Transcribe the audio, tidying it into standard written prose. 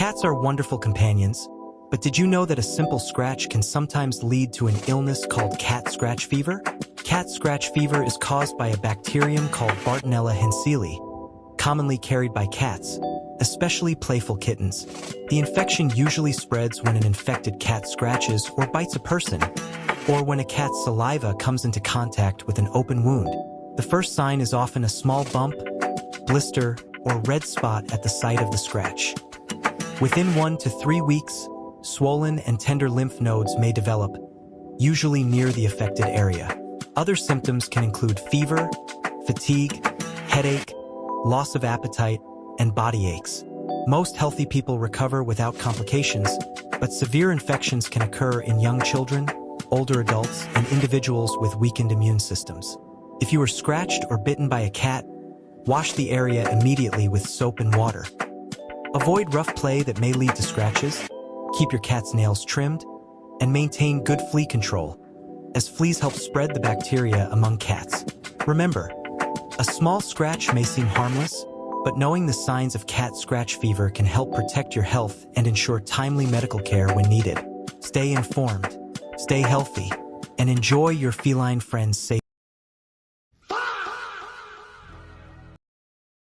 Cats are wonderful companions, but did you know that a simple scratch can sometimes lead to an illness called cat scratch fever? Cat scratch fever is caused by a bacterium called Bartonella henselae, commonly carried by cats, especially playful kittens. The infection usually spreads when an infected cat scratches or bites a person, or when a cat's saliva comes into contact with an open wound. The first sign is often a small bump, blister, or red spot at the site of the scratch. Within 1 to 3 weeks, swollen and tender lymph nodes may develop, usually near the affected area. Other symptoms can include fever, fatigue, headache, loss of appetite, and body aches. Most healthy people recover without complications, but severe infections can occur in young children, older adults, and individuals with weakened immune systems. If you are scratched or bitten by a cat, wash the area immediately with soap and water. Avoid rough play that may lead to scratches, keep your cat's nails trimmed, and maintain good flea control, as fleas help spread the bacteria among cats. Remember, a small scratch may seem harmless, but knowing the signs of cat scratch fever can help protect your health and ensure timely medical care when needed. Stay informed, stay healthy, and enjoy your feline friends' safety.